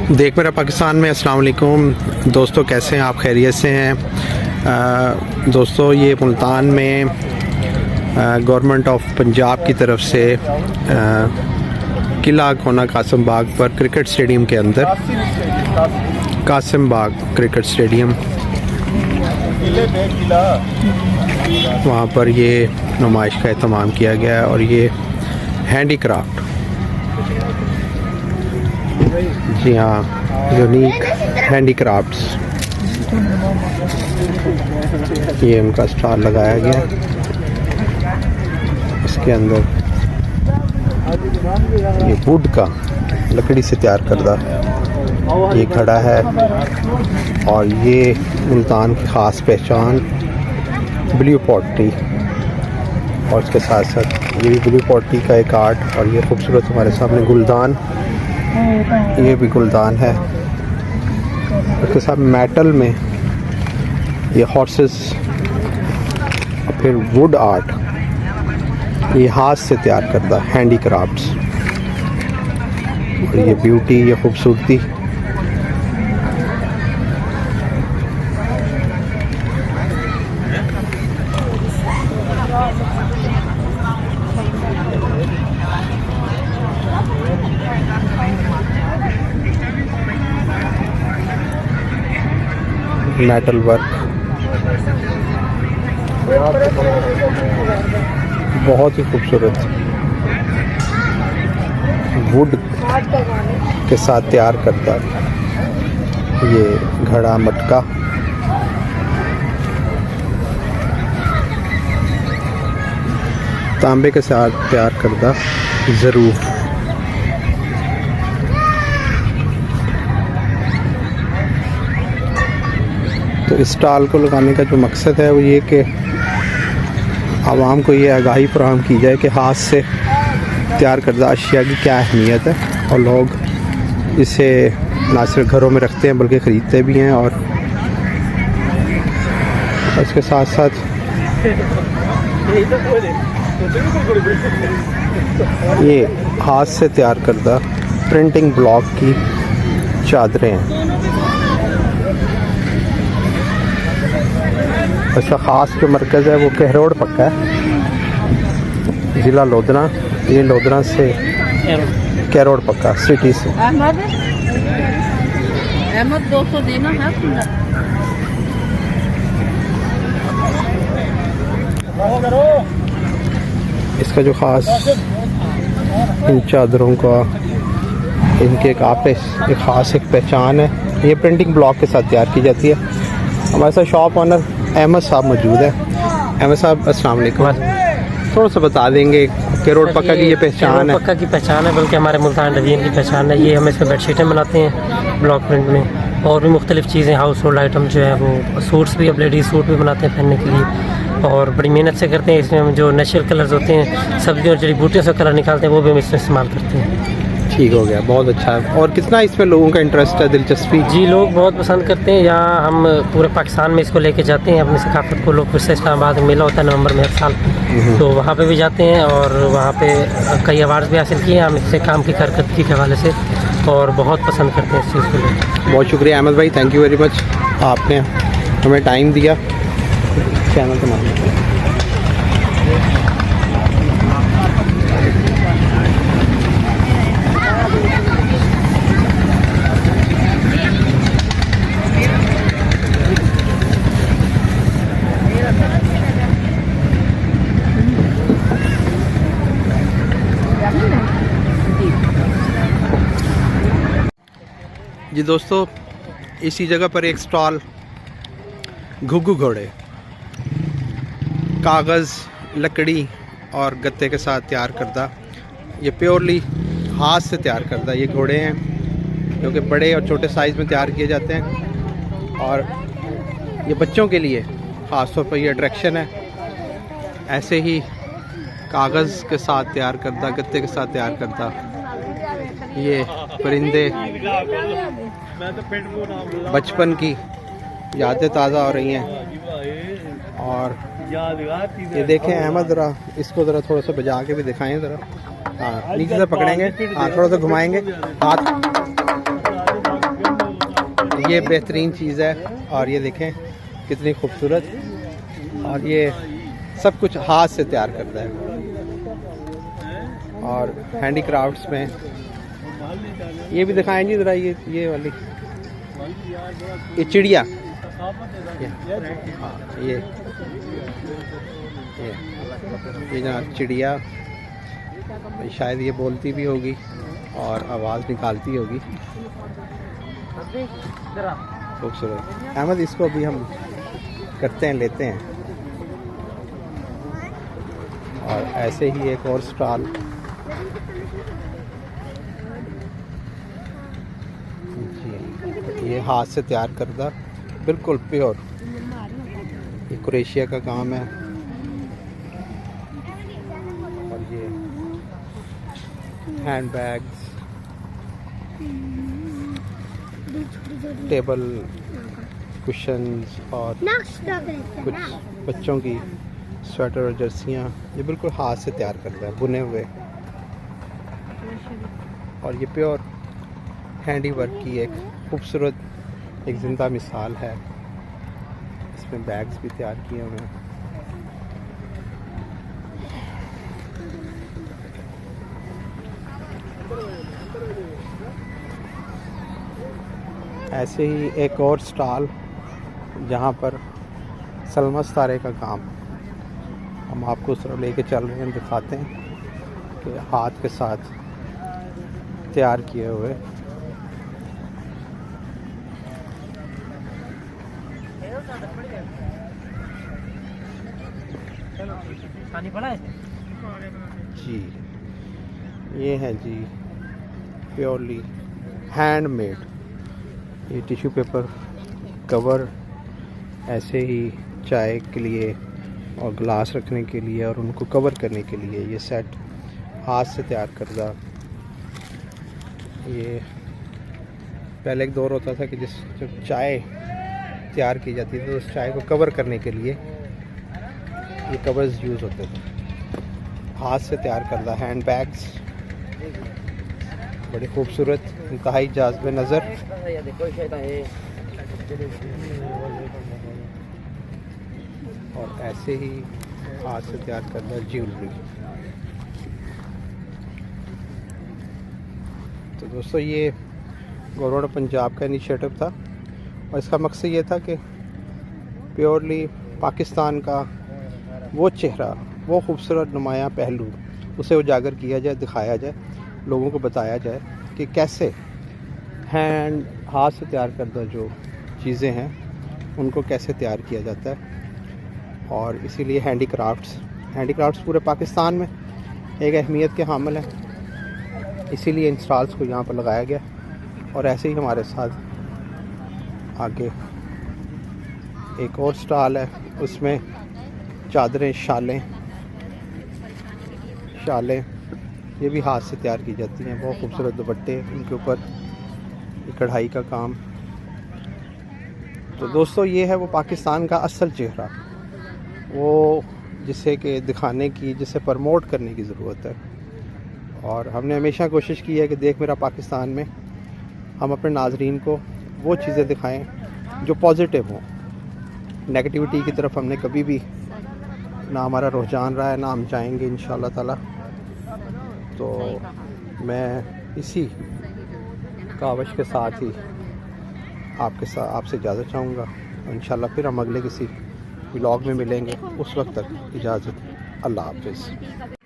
देख मेरा पाकिस्तान में अस्सलाम वालेकुम दोस्तों, कैसे हैं आप? खैरियत से हैं? दोस्तों, ये मुल्तान में गवर्नमेंट ऑफ पंजाब की तरफ से किला कोना कासिम बाग पर क्रिकेट स्टेडियम के अंदर कासिम बाग क्रिकेट स्टेडियम, वहाँ पर ये नुमाइश का एहतमाम किया गया है। और ये हैंडीक्राफ्ट, जी हाँ, यूनिक हैंडीक्राफ्ट्स, ये उनका स्टॉल लगाया गया। इसके अंदर ये वुड का, लकड़ी से तैयार करदा ये घड़ा है। और ये मुल्तान की ख़ास पहचान ब्लू पॉटरी, और इसके साथ साथ ये भी ब्लू पॉटरी का एक आर्ट। और ये खूबसूरत हमारे सामने गुलदान, ये भी गुलदान है। उसके साथ मेटल में ये हॉर्सेस, और फिर वुड आर्ट, ये हाथ से तैयार करता हैंडीक्राफ्ट्स। और ये ब्यूटी, ये खूबसूरती, मेटल वर्क, बहुत ही खूबसूरत वुड के साथ तैयार करता ये घड़ा, मटका। तांबे के साथ तैयार करता ज़रूर। तो इस स्टॉल को लगाने का जो मकसद है वो ये कि आवाम को ये आगाही फराहम की जाए कि हाथ से तैयार करदा अशिया की क्या अहमियत है, और लोग इसे ना सिर्फ घरों में रखते हैं बल्कि ख़रीदते भी हैं। और इसके साथ साथ ये हाथ से तैयार करदा प्रिंटिंग ब्लॉक की चादरें हैं। अच्छा, ख़ास जो मरकज़ है वो कहरोड़ पक्का है, ज़िला लोधना। ये लोधना से कहरोड़ पक्का सिटी से। अहमद 200 देना है। इसका जो ख़ास इन चादरों का, इनके एक एक ख़ास एक पहचान है। ये प्रिंटिंग ब्लॉक के साथ तैयार की जाती है। हमारे साथ शॉप ऑनर अहमद साहब मौजूद है। अहमद साहब, अस्सलाम वालेकुम। थोड़ा सा बता देंगे कहरोड़ पक्का की ये पहचान है? पक्का की पहचान है, बल्कि हमारे मुल्तान डिवीज़न की पहचान है। ये हम इसमें बेडशीटें बनाते हैं ब्लॉक प्रिंट में, और भी मुख्तलिफ़ चीज़ें, हाउस होल्ड आइटम जो है वो सूट्स भी, अब लेडीज़ सूट भी बनाते हैं पहनने के लिए, और बड़ी मेहनत से करते हैं। इसमें हम जो नेचुरल कलर्स होते हैं, सब्जियों और जड़ी बूटियों से कलर निकालते हैं, वो भी हम इसमें इस्तेमाल करते हैं। ठीक हो गया, बहुत अच्छा है। और कितना इसमें लोगों का इंटरेस्ट है, दिलचस्पी? जी, लोग बहुत पसंद करते हैं। यहाँ हम पूरे पाकिस्तान में इसको लेके जाते हैं, अपनी सकाफत को। लोग फिर से इस्लामाबाद में मेला होता है नवंबर में हर साल, तो वहाँ पे भी जाते हैं, और वहाँ पे कई अवार्ड्स भी हासिल किए हैं हम इससे, काम की कारकर्दगी के हवाले से, और बहुत पसंद करते हैं इस चीज़ को लेकर। बहुत शुक्रिया अहमद भाई, थैंक यू वेरी मच, आपने हमें टाइम दिया। चैनल का नाम जी। दोस्तों, इसी जगह पर एक स्टॉल घुग्गू घोड़े, कागज़, लकड़ी और गत्ते के साथ तैयार करदा, ये प्योरली हाथ से तैयार करदा ये घोड़े हैं, जो कि बड़े और छोटे साइज़ में तैयार किए जाते हैं। और ये बच्चों के लिए ख़ास तौर पर ये अट्रैक्शन है। ऐसे ही कागज़ के साथ तैयार करदा, गत्ते के साथ तैयार करदा ये परिंदे, बचपन की यादें ताज़ा हो रही हैं। और ये देखें अहमद, ज़रा इसको ज़रा थोड़ा सा बजा के भी दिखाएं ज़रा। हाँ, नीचे से पकड़ेंगे, हाँ थोड़ा सा घुमाएंगे हाथ। ये बेहतरीन चीज़ है। और ये देखें कितनी खूबसूरत, और ये सब कुछ हाथ से तैयार करता है। और हैंडीक्राफ्ट्स में ये भी दिखाएं जी ज़रा, ये वाली ये चिड़िया, ये जनाब चिड़िया, शायद ये बोलती भी होगी और आवाज़ निकालती होगी। खूबसूरत। अहमद इसको अभी हम करते हैं, लेते हैं। और ऐसे ही एक और स्टॉल, ये हाथ से तैयार करदा बिल्कुल प्योर, ये क्रोएशिया का काम है। और ये हैंड बैग्स, टेबल कुशन्स और कुछ बच्चों की स्वेटर और जर्सियाँ, ये बिल्कुल हाथ से तैयार करता है, बुने हुए। और ये प्योर हैंडी वर्क की एक खूबसूरत एक ज़िंदा मिसाल है। इसमें बैग्स भी तैयार किए हुए हैं। ऐसे ही एक और स्टॉल जहाँ पर सलमा सितारे का काम हम आपको उस तरफ लेके चल रहे हैं, दिखाते हैं कि हाथ के साथ तैयार किए हुए। जी ये है जी प्योरली हैंडमेड। ये टिश्यू पेपर कवर, ऐसे ही चाय के लिए और ग्लास रखने के लिए और उनको कवर करने के लिए ये सेट हाथ से तैयार करदा। ये पहले एक दौर होता था कि जब चाय तैयार की जाती थी तो उस चाय को कवर करने के लिए ये कवर्स यूज़ होते थे। हाथ से तैयार करदा हैंड बैग्स, बड़ी खूबसूरत, इंतहाई जाज़ब नज़र। और ऐसे ही हाथ से तैयार करदा ज्वेलरी। तो दोस्तों ये गवर्नमेंट पंजाब का इनिशिएटिव था और इसका मकसद ये था कि प्योरली पाकिस्तान का वो चेहरा, वो खूबसूरत नुमायाँ पहलू, उसे उजागर किया जाए, दिखाया जाए, लोगों को बताया जाए कि कैसे हाथ से तैयार करदा जो चीज़ें हैं उनको कैसे तैयार किया जाता है। और इसीलिए हैंडीक्राफ्ट्स पूरे पाकिस्तान में एक अहमियत के हामिल हैं, इसीलिए इन स्टॉल्स को यहाँ पर लगाया गया। और ऐसे ही हमारे साथ आगे एक और स्टॉल है, उसमें चादरें, शालें ये भी हाथ से तैयार की जाती हैं। बहुत खूबसूरत दुपट्टे, उनके ऊपर कढ़ाई का काम। तो दोस्तों ये है वो पाकिस्तान का असल चेहरा, वो जिसे कि दिखाने की, जिसे प्रमोट करने की ज़रूरत है। और हमने हमेशा कोशिश की है कि देख मेरा पाकिस्तान में हम अपने नाजरीन को वो चीज़ें दिखाएं जो पॉजिटिव हों। नेगेटिविटी की तरफ हमने कभी भी ना हमारा रुझान रहा है, ना हम चाहेंगे इंशाअल्लाह ताला। तो मैं इसी कावश के साथ ही आपसे इजाज़त चाहूँगा। इंशाअल्लाह फिर हम अगले किसी व्लॉग में मिलेंगे। उस वक्त तक इजाज़त, अल्लाह हाफ़िज़।